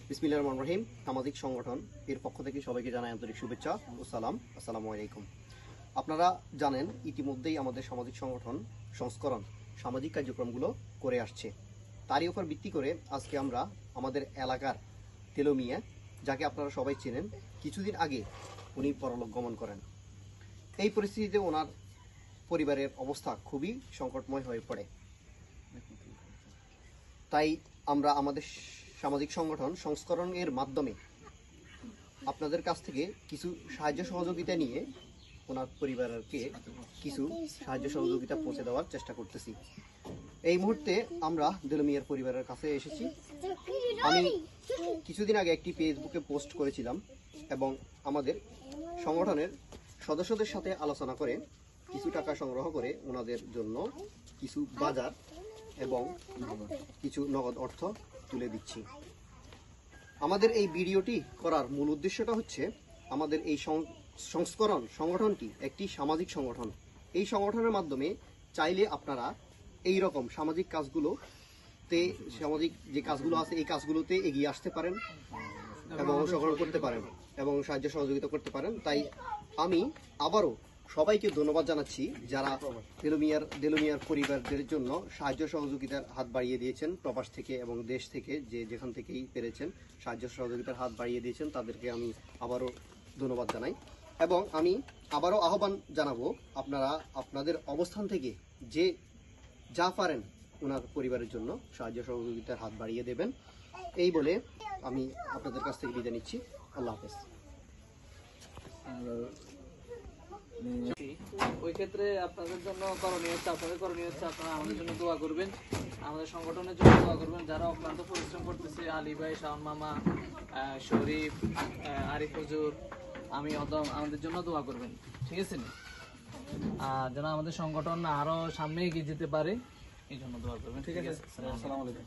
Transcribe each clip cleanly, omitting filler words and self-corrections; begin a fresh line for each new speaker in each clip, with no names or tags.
বিসমিল্লাহির রহমানির রহিম। সামাজিক সংগঠন এর পক্ষ থেকে সবাইকে জানাই আন্তরিক শুভেচ্ছা ও সালাম। আসসালামু আলাইকুম। আপনারা জানেন ইতিমধ্যেই আমাদের সামাজিক সংগঠন সংস্করণ সামাজিক কার্যক্রমগুলো করে আসছে। তারই উপর ভিত্তি করে আজকে আমরা আমাদের এলাকার তেলো মিয়া, যাকে আপনারা সবাই চেনেন, কিছুদিন আগে উনি পরলোক গমন করেন। এই পরিস্থিতিতে ওনার পরিবারের অবস্থা খুবই সংকটময় হয়ে পড়ে। তাই আমরা আমাদের সামাজিক সংগঠন সংস্করণের মাধ্যমে আপনাদের কাছ থেকে কিছু সাহায্য সহযোগিতা নিয়ে ওনার পরিবারকে কিছু সাহায্য সহযোগিতা পৌঁছে দেওয়ার চেষ্টা করতেছি। এই মুহূর্তে আমরা তেলো মিয়ার পরিবারের কাছে এসেছি। আমি কিছুদিন আগে একটি ফেসবুকে পোস্ট করেছিলাম এবং আমাদের সংগঠনের সদস্যদের সাথে আলোচনা করে কিছু টাকা সংগ্রহ করে ওনাদের জন্য কিছু বাজার এবং কিছু নগদ অর্থ তুলে দিচ্ছি। আমাদের এই ভিডিওটি করার মূল উদ্দেশ্যটা হচ্ছে, আমাদের এই সংস্করণ সংগঠনটি একটি সামাজিক সংগঠন। এই সংগঠনের মাধ্যমে চাইলে আপনারা এই রকম সামাজিক কাজগুলোতে, সামাজিক যে কাজগুলো আছে এই কাজগুলোতে এগিয়ে আসতে পারেন এবং অংশগ্রহণ করতে পারেন এবং সাহায্য সহযোগিতা করতে পারেন। তাই আমি আবারও সবাইকে ধন্যবাদ জানাচ্ছি যারা তেলো মিয়ার পরিবারদের জন্য সাহায্য সহযোগিতার হাত বাড়িয়ে দিয়েছেন, প্রবাস থেকে এবং দেশ থেকে যেখান থেকেই পেরেছেন সাহায্য সহযোগিতার হাত বাড়িয়ে দিয়েছেন, তাদেরকে আমি আবারও ধন্যবাদ জানাই। এবং আমি আবারও আহ্বান জানাবো, আপনারা আপনাদের অবস্থান থেকে যে যা পারেন ওনার পরিবারের জন্য সাহায্য সহযোগিতার হাত বাড়িয়ে দেবেন। এই বলে আমি আপনাদের কাছ থেকে বিদায় নিচ্ছি। আল্লাহ হাফেজ।
ওই ক্ষেত্রে আপনাদের জন্য করণীয় হচ্ছে, আপনারা আমাদের জন্য দোয়া করবেন, আমাদের সংগঠনের জন্য দোয়া করবেন। যারা অক্লান্ত পরিশ্রম করতেছে, আলী ভাই, শাওন মামা, শরীফ, আরিফ হুজুর, আমি অদম, আমাদের জন্য দোয়া করবেন, ঠিক আছে? আর যেন আমাদের সংগঠন আরো সামনে এগিয়ে যেতে পারে, এই জন্য দোয়া করবেন, ঠিক আছে? আসসালামু আলাইকুম।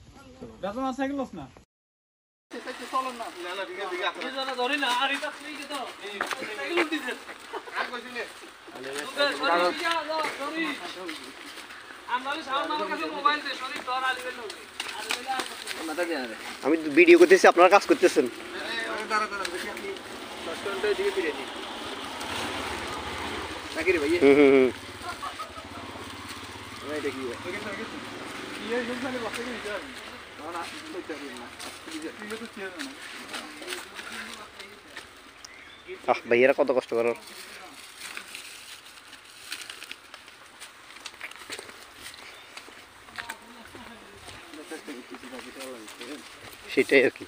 আমি ভিডিও করতেছি, আপনারা কাজ করতেছেন। ভাইয়েরা কত কষ্ট করার, সেটাই আর কি।